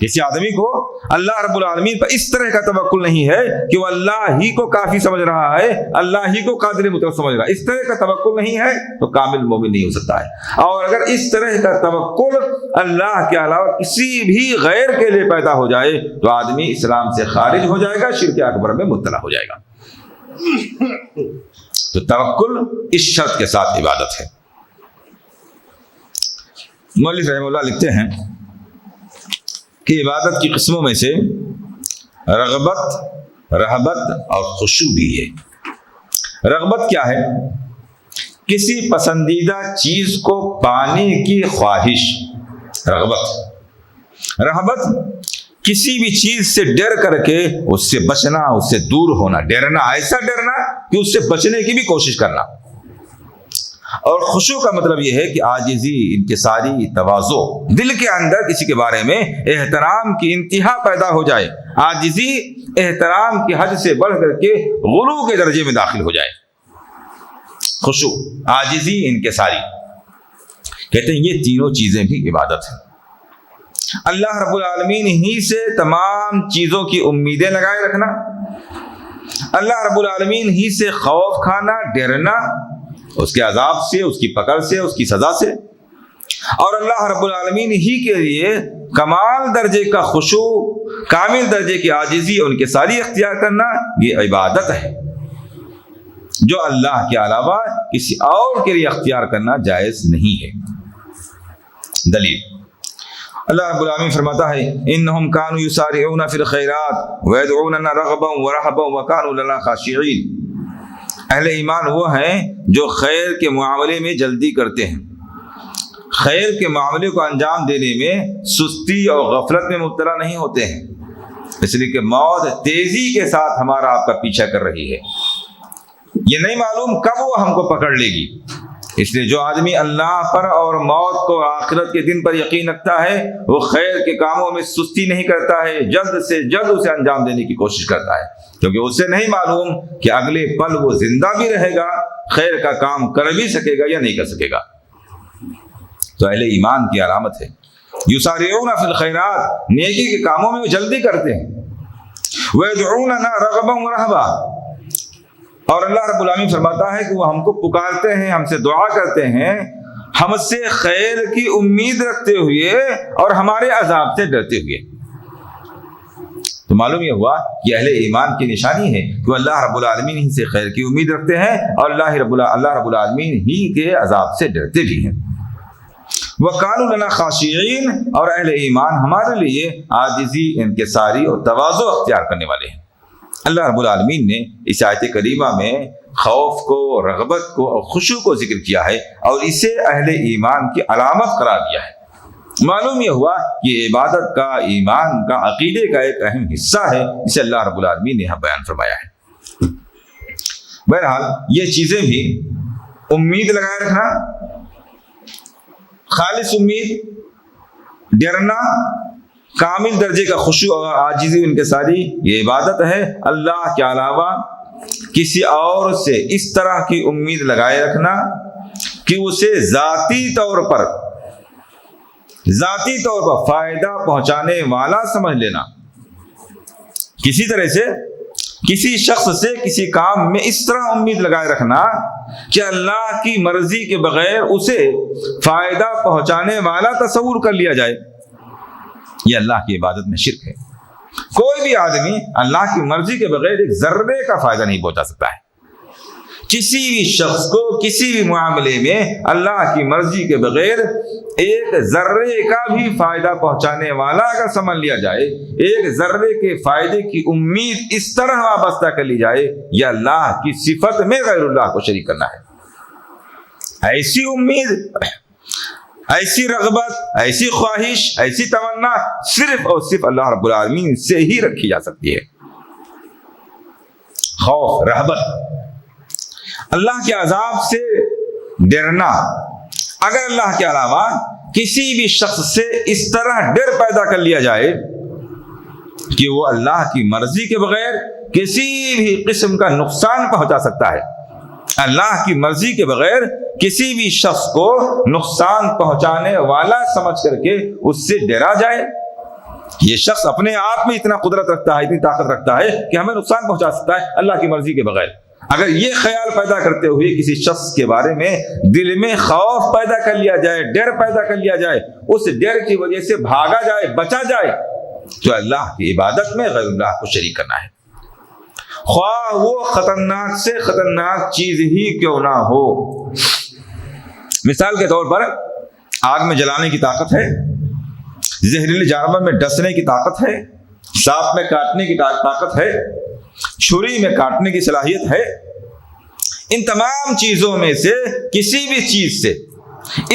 کسی آدمی کو اللہ رب العالمین پر اس طرح کا توکل نہیں ہے کہ وہ اللہ ہی کو کافی سمجھ رہا ہے، اللہ ہی کو قادر مطلق سمجھ رہا ہے، اس طرح کا توکل نہیں ہے تو کامل مومن نہیں ہو سکتا ہے۔ اور اگر اس طرح کا توکل اللہ کے علاوہ کسی بھی غیر کے لیے پیدا ہو جائے تو آدمی اسلام سے خارج ہو جائے گا، شرک اکبر میں مبتلا ہو جائے گا۔ تو توکل اس شرط کے ساتھ عبادت ہے۔ مولوی رحمہ اللہ لکھتے ہیں کہ عبادت کی قسموں میں سے رغبت، رہبت اور خشوع بھی ہے۔ رغبت کیا ہے؟ کسی پسندیدہ چیز کو پانے کی خواہش، رغبت۔ رہبت کسی بھی چیز سے ڈر کر کے اس سے بچنا، اس سے دور ہونا، ڈرنا، ایسا ڈرنا کہ اس سے بچنے کی بھی کوشش کرنا۔ اور خشوع کا مطلب یہ ہے کہ عاجزی، انکساری، تواضع، دل کے اندر کسی کے بارے میں احترام کی انتہا پیدا ہو جائے، عاجزی احترام کی حد سے بڑھ کر کے غلو کے درجے میں داخل ہو جائے۔ خشوع، عاجزی، انکساری، کہتے ہیں یہ تینوں چیزیں بھی عبادت ہیں۔ اللہ رب العالمین ہی سے تمام چیزوں کی امیدیں لگائے رکھنا، اللہ رب العالمین ہی سے خوف کھانا، ڈرنا اس کے عذاب سے، اس کی پکڑ سے، اس کی سزا سے، اور اللہ رب العالمین ہی کے لیے کمال درجے کا خشوع، کامل درجے کی عاجزی اور انکساری اختیار کرنا، یہ عبادت ہے جو اللہ کے علاوہ کسی اور کے لیے اختیار کرنا جائز نہیں ہے۔ دلیل، اللہ رب العالمین فرماتا ہے انہم کانوا یسارعون فی الخیرات ویدعوننا رغبا ورہبا وکانوا لنا خاشعین۔ اہل ایمان وہ ہیں جو خیر کے معاملے میں جلدی کرتے ہیں، خیر کے معاملے کو انجام دینے میں سستی اور غفلت میں مبتلا نہیں ہوتے ہیں، اس لیے کہ موت تیزی کے ساتھ ہمارا آپ کا پیچھا کر رہی ہے، یہ نہیں معلوم کب وہ ہم کو پکڑ لے گی۔ اس لیے جو آدمی اللہ پر اور موت کو، آخرت کے دن پر یقین رکھتا ہے، وہ خیر کے کاموں میں سستی نہیں کرتا ہے، جلد سے جلد اسے انجام دینے کی کوشش کرتا ہے، کیونکہ اسے نہیں معلوم کہ اگلے پل وہ زندہ بھی رہے گا، خیر کا کام کر بھی سکے گا یا نہیں کر سکے گا۔ تو اہل ایمان کی علامت ہے یسارعون فی الخیرات، نیکی کے کاموں میں وہ جلدی کرتے ہیں، ویدعوننا رغبا ورہبا، اور اللہ رب العالمین فرماتا ہے کہ وہ ہم کو پکارتے ہیں، ہم سے دعا کرتے ہیں، ہم سے خیر کی امید رکھتے ہوئے اور ہمارے عذاب سے ڈرتے ہوئے۔ تو معلوم یہ ہوا کہ اہل ایمان کی نشانی ہے کہ وہ اللہ رب العالمین ہی سے خیر کی امید رکھتے ہیں اور اللہ رب العالمین ہی کے عذاب سے ڈرتے بھی ہیں۔ وَقَالُوا لَنَا خَاشِعِينَ، اور اہل ایمان ہمارے لیے عاجزی، انکساری اور تواضع اختیار کرنے والے ہیں۔ اللہ رب العالمین نے اس آیت کریمہ میں خوف کو، رغبت کو اور خشوع کو ذکر کیا ہے اور اسے اہل ایمان کی علامت قرار دیا ہے۔ معلوم یہ ہوا کہ عبادت کا، ایمان کا، عقیدے کا ایک اہم حصہ ہے جسے اللہ رب العالمین نے یہاں بیان فرمایا ہے۔ بہرحال یہ چیزیں بھی امید لگائے رکھنا، خالص امید، ڈرنا، کامل درجے کا خشوع اور عاجزی انکساری، یہ عبادت ہے۔ اللہ کے علاوہ کسی اور سے اس طرح کی امید لگائے رکھنا کہ اسے ذاتی طور پر فائدہ پہنچانے والا سمجھ لینا، کسی طرح سے کسی شخص سے کسی کام میں اس طرح امید لگائے رکھنا کہ اللہ کی مرضی کے بغیر اسے فائدہ پہنچانے والا تصور کر لیا جائے، یہ اللہ کی عبادت میں شرک ہے۔ کوئی بھی آدمی اللہ کی مرضی کے بغیر ایک ذرے کا فائدہ نہیں پہنچا سکتا ہے، کسی بھی شخص کو کسی بھی معاملے میں اللہ کی مرضی کے بغیر ایک ذرے کا بھی فائدہ پہنچانے والا اگر سمجھ لیا جائے، ایک ذرے کے فائدے کی امید اس طرح وابستہ کر لی جائے، یہ اللہ کی صفت میں غیر اللہ کو شریک کرنا ہے۔ ایسی امید، ایسی رغبت، ایسی خواہش، ایسی تمنا صرف اور صرف اللہ رب العالمین سے ہی رکھی جا سکتی ہے۔ خوف، رہبت، اللہ کے عذاب سے ڈرنا، اگر اللہ کے علاوہ کسی بھی شخص سے اس طرح ڈر پیدا کر لیا جائے کہ وہ اللہ کی مرضی کے بغیر کسی بھی قسم کا نقصان پہنچا سکتا ہے، اللہ کی مرضی کے بغیر کسی بھی شخص کو نقصان پہنچانے والا سمجھ کر کے اس سے ڈرا جائے، یہ شخص اپنے آپ میں اتنا قدرت رکھتا ہے، اتنی طاقت رکھتا ہے کہ ہمیں نقصان پہنچا سکتا ہے اللہ کی مرضی کے بغیر، اگر یہ خیال پیدا کرتے ہوئے کسی شخص کے بارے میں دل میں خوف پیدا کر لیا جائے، ڈر پیدا کر لیا جائے، اس ڈر کی وجہ سے بھاگا جائے، بچا جائے، تو اللہ کی عبادت میں غیر اللہ کو شریک کرنا ہے، خواہ وہ خطرناک سے خطرناک چیز ہی کیوں نہ ہو۔ مثال کے طور پر آگ میں جلانے کی طاقت ہے، زہریلے جانور میں ڈسنے کی طاقت ہے، سانپ میں کاٹنے کی طاقت ہے، چھری میں کاٹنے کی صلاحیت ہے۔ ان تمام چیزوں میں سے کسی بھی چیز سے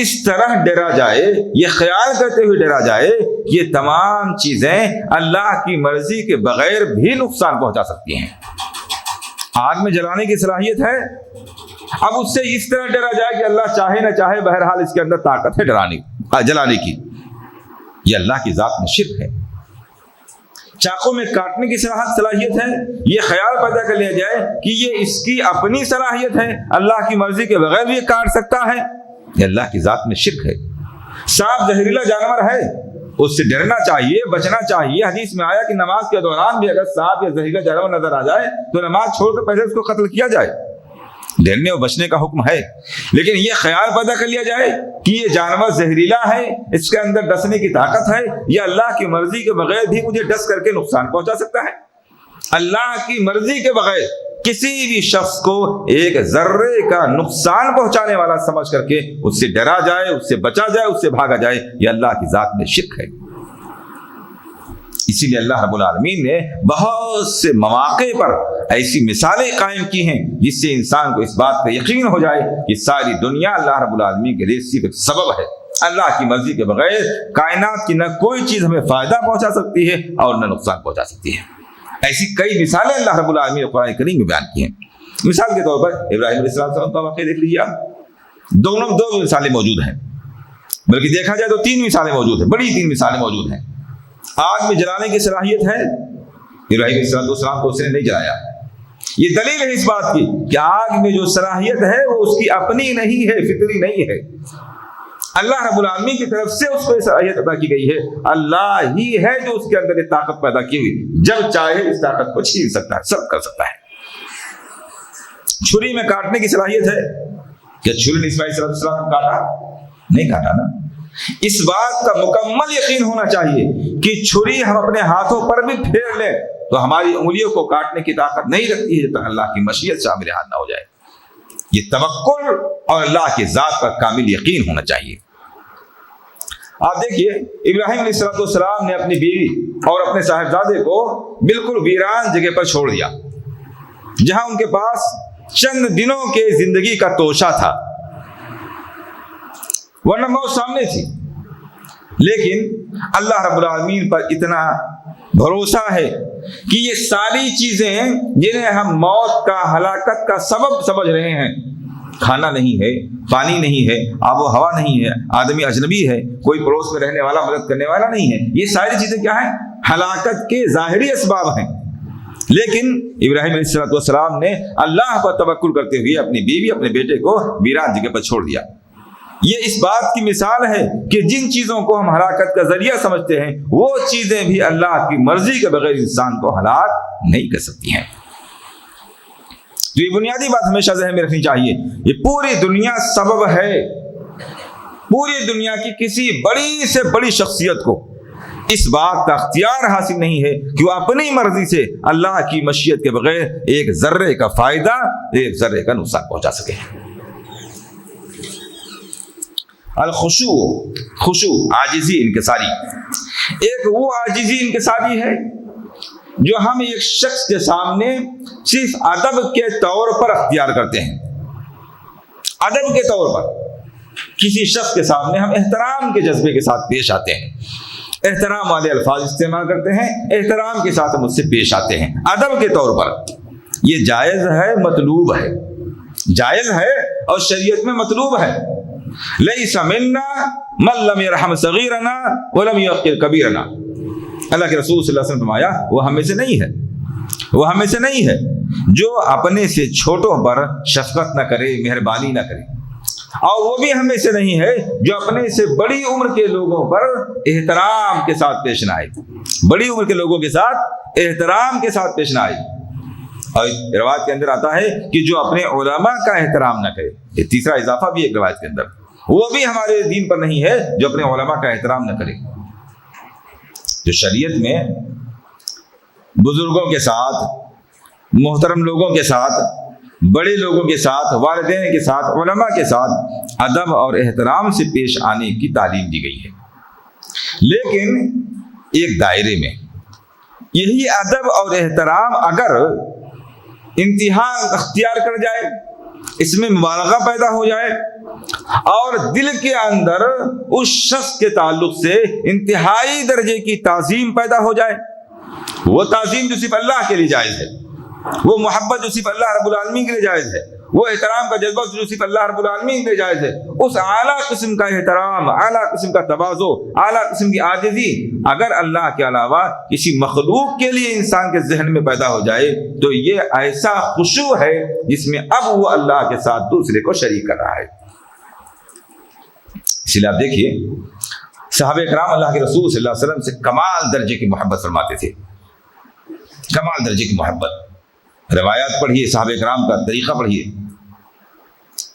اس طرح ڈرا جائے، یہ خیال کرتے ہوئے ڈرا جائے کہ یہ تمام چیزیں اللہ کی مرضی کے بغیر بھی نقصان پہنچا سکتی ہیں۔ آگ میں جلانے کی صلاحیت ہے، اب اس سے اس طرح ڈرا جائے کہ اللہ چاہے نہ چاہے بہرحال اس کے اندر طاقت ہے جلانے کی، یہ اللہ کی ذات میں شرک ہے۔ چاقو میں کاٹنے کی صلاحیت ہے، یہ خیال پیدا کر لیا جائے کہ یہ اس کی اپنی صلاحیت ہے، اللہ کی مرضی کے بغیر بھی یہ کاٹ سکتا ہے، یہ اللہ کی ذات میں شرک ہے۔ سانپ زہریلا جانور ہے، اس سے ڈرنا چاہیے، بچنا چاہیے۔ حدیث میں آیا کہ نماز کے دوران بھی اگر سانپ یا زہریلا جانور نظر آ جائے تو نماز چھوڑ کر پہلے اس کو قتل کیا جائے، ڈرنے اور بچنے کا حکم ہے۔ لیکن یہ خیال پیدا کر لیا جائے کہ یہ جانور زہریلا ہے، اس کے اندر ڈسنے کی طاقت ہے، یہ اللہ کی مرضی کے بغیر بھی مجھے ڈس کر کے نقصان پہنچا سکتا ہے۔ اللہ کی مرضی کے بغیر کسی بھی شخص کو ایک ذرے کا نقصان پہنچانے والا سمجھ کر کے اس سے ڈرا جائے، اس سے بچا جائے، اس سے بھاگا جائے، یہ اللہ کی ذات میں شرک ہے۔ اسی لیے اللہ رب العالمین نے بہت سے مواقع پر ایسی مثالیں قائم کی ہیں جس سے انسان کو اس بات کا یقین ہو جائے کہ ساری دنیا اللہ رب العالمین کے لیے صرف سبب ہے، اللہ کی مرضی کے بغیر کائنات کی نہ کوئی چیز ہمیں فائدہ پہنچا سکتی ہے اور نہ نقصان پہنچا سکتی ہے۔ ایسی کئی مثالیں اللہ رب العالمین نے قرآن کریم میں بیان کی ہیں۔ مثال کے طور پر ابراہیم علیہ السلام کا واقعہ دیکھ لیجیے آپ، دو مثالیں موجود ہیں، بلکہ دیکھا جائے تو 3 مثالیں موجود ہیں، بڑی 3 مثالیں موجود ہیں۔ آگ میں جلانے کی صلاحیت ہے، ابراہیم علیہ السلام کو اس نے نہیں جلایا، یہ دلیل ہے اس بات کی کہ آگ میں جو صلاحیت ہے وہ اس کی اپنی نہیں ہے، فطری نہیں ہے، اللہ رب العالمین کی طرف سے اس کو صلاحیت عطا کی گئی ہے، اللہ ہی ہے جو اس کے اندر یہ طاقت پیدا کی ہوئی، جب چاہے اس طاقت کو چھین سکتا ہے، سب کر سکتا ہے۔ چھری میں کاٹنے کی صلاحیت ہے، کیا چھری نے اسماعیل علیہ السلام کو کاٹا؟ نہیں کاٹا نا۔ اس بات کا مکمل یقین ہونا چاہیے کہ چھری ہم اپنے ہاتھوں پر بھی پھیر لیں تو ہماری انگلیوں کو کاٹنے کی طاقت نہیں رکھتی ہے جب تک اللہ کی مشیت سے ہمارے ہاتھ نہ ہو جائے۔ یہ توکل اور اللہ کی ذات پر کامل یقین ہونا چاہیے۔ آپ دیکھیے ابراہیم علیہ السلام نے اپنی بیوی اور اپنے صاحبزادے کو بالکل ویران جگہ پر چھوڑ دیا، جہاں ان کے پاس چند دنوں کے زندگی کا توشہ تھا، ورنہ موت سامنے تھی، لیکن اللہ رب العالمین پر اتنا بھروسہ ہے کہ یہ ساری چیزیں جنہیں ہم موت کا، ہلاکت کا سبب سمجھ رہے ہیں، کھانا نہیں ہے، پانی نہیں ہے، آب و ہوا نہیں ہے، آدمی اجنبی ہے، کوئی پڑوس میں رہنے والا مدد کرنے والا نہیں ہے، یہ ساری چیزیں کیا ہیں؟ ہلاکت کے ظاہری اسباب ہیں۔ لیکن ابراہیم علیہ السلام نے اللہ پر توکل کرتے ہوئے اپنی بیوی، اپنے بیٹے کو ویران جگہ پر چھوڑ دیا۔ یہ اس بات کی مثال ہے کہ جن چیزوں کو ہم ہلاکت کا ذریعہ سمجھتے ہیں وہ چیزیں بھی اللہ کی مرضی کے بغیر انسان کو ہلاک نہیں کر سکتی ہیں۔ تو یہ بنیادی بات ہمیشہ ذہن میں رکھنی چاہیے، یہ پوری دنیا سبب ہے، پوری دنیا کی کسی بڑی سے بڑی شخصیت کو اس بات کا اختیار حاصل نہیں ہے کہ وہ اپنی مرضی سے اللہ کی مشیت کے بغیر ایک ذرے کا فائدہ ایک ذرے کا نقصان پہنچا سکے۔ خشوع عاجزی انکساری، ایک وہ عاجزی انکساری ہے جو ہم ایک شخص کے سامنے صرف ادب کے طور پر اختیار کرتے ہیں۔ ادب کے طور پر کسی شخص کے سامنے ہم احترام کے جذبے کے ساتھ پیش آتے ہیں، احترام والے الفاظ استعمال کرتے ہیں، احترام کے ساتھ ہم اس سے پیش آتے ہیں ادب کے طور پر۔ یہ جائز ہے، مطلوب ہے، جائز ہے اور شریعت میں مطلوب ہے۔ لیس منا من لم یرحم صغیرنا ولم یوقر کبیرنا، اللہ کے رسول صلی اللہ علیہ وسلم فرمایا وہ ہمیں سے نہیں ہے، وہ ہمیں سے نہیں ہے جو اپنے سے چھوٹوں پر شفقت نہ کرے، مہربانی نہ کرے، اور وہ بھی ہمیں سے نہیں ہے جو اپنے سے بڑی عمر کے لوگوں پر احترام کے ساتھ پیش نہ آئے، بڑی عمر کے لوگوں کے ساتھ احترام کے ساتھ پیش نہ آئے۔ اور روایت کے اندر آتا ہے کہ جو اپنے علماء کا احترام نہ کرے، یہ تیسرا اضافہ بھی ایک روایت کے اندر، وہ بھی ہمارے دین پر نہیں ہے جو اپنے علماء کا احترام نہ کرے۔ جو شریعت میں بزرگوں کے ساتھ، محترم لوگوں کے ساتھ، بڑے لوگوں کے ساتھ، والدین کے ساتھ، علماء کے ساتھ ادب اور احترام سے پیش آنے کی تعلیم دی گئی ہے، لیکن ایک دائرے میں۔ یہی ادب اور احترام اگر انتہا اختیار کر جائے، اس میں مبالغہ پیدا ہو جائے اور دل کے اندر اس شخص کے تعلق سے انتہائی درجے کی تعظیم پیدا ہو جائے، وہ تعظیم جو صرف اللہ کے لیے جائز ہے، وہ محبت جو صرف اللہ رب العالمین کے لیے جائز ہے، وہ احترام کا جذبہ جو صرف اللہ رب العالمین کے لیے جائز ہے، اس اعلیٰ قسم کا احترام، اعلیٰ قسم کا تواضع، اعلیٰ قسم کی عاجزی اگر اللہ کے علاوہ کسی مخلوق کے لیے انسان کے ذہن میں پیدا ہو جائے تو یہ ایسا خشوع ہے جس میں اب وہ اللہ کے ساتھ دوسرے کو شریک کر رہا ہے۔ اس لیے آپ دیکھیے صحابہ کرام اللہ کے رسول صلی اللہ علیہ وسلم سے کمال درجے کی محبت فرماتے تھے، کمال درجے کی محبت۔ روایات پڑھیے، صحابہ کرام کا طریقہ پڑھیے،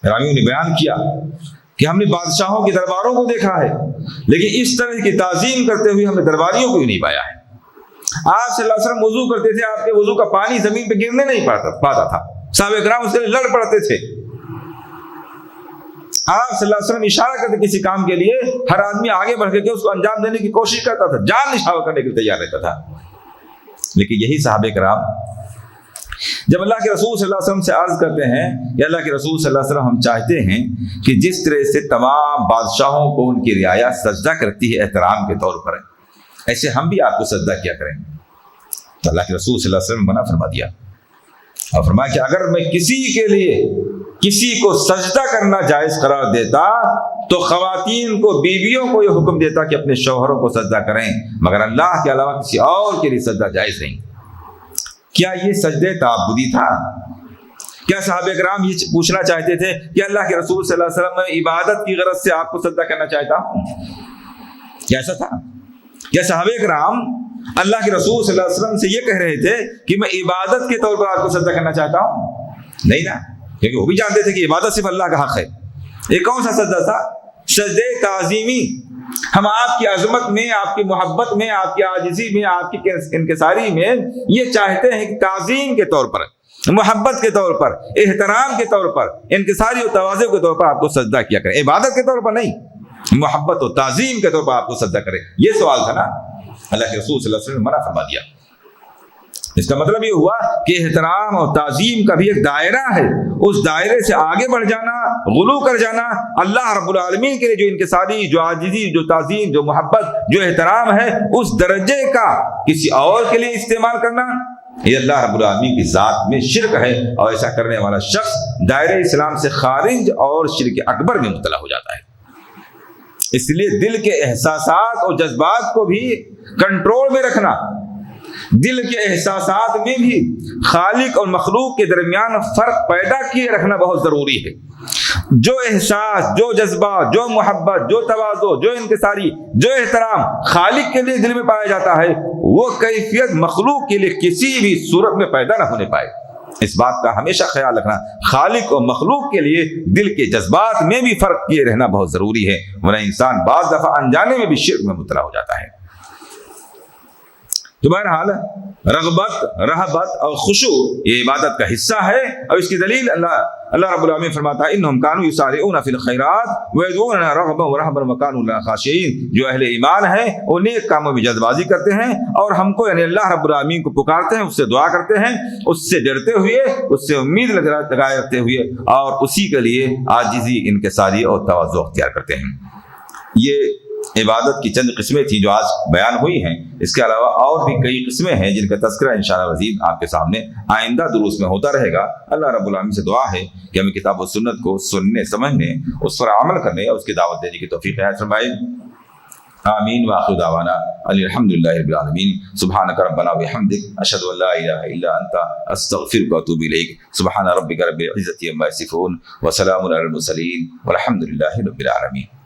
راویوں نے بیان کیا کہ ہم نے بادشاہوں کے درباروں کو دیکھا ہے لیکن اس طرح کی تعظیم کرتے ہوئے ہم نے درباریوں کو بھی نہیں پایا ہے۔ آپ صلی اللہ علیہ وسلم وضو کرتے تھے، آپ کے وضو کا پانی زمین پہ گرنے نہیں پاتا تھا، صحابہ کرام اس کے لیے لڑ پڑتے تھے۔ آپ صلی اللہ علیہ وسلم اشارہ کرتے کسی کام کے لیے، ہر آدمی آگے بڑھ کے اس کو انجام دینے کی کوشش کرتا تھا، جان نشاور کرنے کے لیے تیار رہتا تھا۔ لیکن یہی صحابہ کرام جب اللہ کے رسول صلی اللہ علیہ وسلم سے عرض کرتے ہیں کہ اللہ کے رسول صلی اللہ علیہ وسلم ہم چاہتے ہیں کہ جس طرح سے تمام بادشاہوں کو ان کی رعایا سجدہ کرتی ہے احترام کے طور پر، ایسے ہم بھی آپ کو سجدہ کیا کریں، تو اللہ کے رسول صلی اللہ علیہ وسلم منع فرما دیا اور فرمایا کہ اگر میں کسی کے لیے کسی کو سجدہ کرنا جائز قرار دیتا تو خواتین کو، بیویوں کو یہ حکم دیتا کہ اپنے شوہروں کو سجدہ کریں، مگر اللہ کے علاوہ کسی اور کے لیے سجدہ جائز نہیں۔ کیا یہ سجدے تعبدی تھا؟ کیا صحابہ کرام یہ پوچھنا چاہتے تھے کہ اللہ کے رسول صلی اللہ علیہ وسلم میں عبادت کی غرض سے آپ کو سجدہ کرنا چاہتا ہوں؟ کیا ایسا تھا؟ کیا صحابہ کرام اللہ کے رسول صلی اللہ علیہ وسلم سے یہ کہہ رہے تھے کہ میں عبادت کے طور پر آپ کو سجدہ کرنا چاہتا ہوں؟ نہیں نا، کیونکہ وہ بھی جانتے تھے کہ عبادت صرف اللہ کا حق ہے۔ یہ کون سا سجدہ تھا؟ سجدے تعظیمی۔ ہم آپ کی عظمت میں، آپ کی محبت میں، آپ کی عاجزی میں، آپ کی انکساری میں یہ چاہتے ہیں کہ تعظیم کے طور پر، محبت کے طور پر، احترام کے طور پر، انکساری و تواضع کے طور پر آپ کو سجدہ کیا کریں، عبادت کے طور پر نہیں، محبت و تعظیم کے طور پر آپ کو سجدہ کریں۔ یہ سوال تھا نا، اللہ کے رسول صلی اللہ علیہ وسلم نے منع فرما دیا۔ اس کا مطلب یہ ہوا کہ احترام اور تعظیم کا بھی ایک دائرہ ہے، اس دائرے سے آگے بڑھ جانا، غلو کر جانا، اللہ رب العالمین کے لیے جو انکساری، جو عاجزی، جو تعظیم، جو محبت، جو احترام ہے، اس درجے کا کسی اور کے لیے استعمال کرنا، یہ اللہ رب العالمین کی ذات میں شرک ہے، اور ایسا کرنے والا شخص دائرہ اسلام سے خارج اور شرک اکبر میں مبتلا ہو جاتا ہے۔ اس لیے دل کے احساسات اور جذبات کو بھی کنٹرول میں رکھنا، دل کے احساسات میں بھی خالق اور مخلوق کے درمیان فرق پیدا کیے رکھنا بہت ضروری ہے۔ جو احساس، جو جذبہ، جو محبت، جو تواضع، جو انکساری، جو احترام خالق کے لیے دل میں پایا جاتا ہے، وہ کیفیت مخلوق کے لیے کسی بھی صورت میں پیدا نہ ہونے پائے۔ اس بات کا ہمیشہ خیال رکھنا، خالق اور مخلوق کے لیے دل کے جذبات میں بھی فرق کیے رہنا بہت ضروری ہے، ورنہ انسان بعض دفعہ انجانے میں بھی شرک میں مبتلا ہو جاتا ہے۔ تو بہرحال رغبت، رہبت اور خشوع یہ عبادت کا حصہ ہے، اور اس کی دلیل اللہ رب العالمین فرماتا ہے انہم کانوا یسارعون فی الخیرات ویدعوننا رغبا ورہبا وکانوا لنا خاشعین، جو اہل ایمان ہیں وہ نیک کاموں میں جلد بازی کرتے ہیں اور ہم کو یعنی اللہ رب العالمین کو پکارتے ہیں، اس سے دعا کرتے ہیں، اس سے ڈرتے ہوئے، اس سے امید لگائے رکھتے ہوئے، اور اسی کے لیے عاجزی، انکساری اور تواضع اختیار کرتے ہیں۔ یہ عبادت کی چند قسمیں تھیں جو آج بیان ہوئی ہیں، اس کے علاوہ اور بھی کئی قسمیں ہیں جن کا تذکرہ انشاءاللہ مزید آپ کے سامنے آئندہ دروس میں ہوتا رہے گا۔ اللہ رب العالمین سے دعا ہے کہ ہمیں کتاب و سنت کو سننے، سمجھنے، اس پر عمل کرنے اور اس کی دعوت دینے کی توفیق عنایت فرمائے۔ آمین وآخر دعوانا الحمدللہ رب العالمین۔ سبحانک ربنا وبحمدک، اشہد ان لا الہ الا انت، استغفرک واتوب الیک۔ سبحان ربک رب العزۃ عما یصفون وسلام علی المرسلین والحمدللہ رب العالمین۔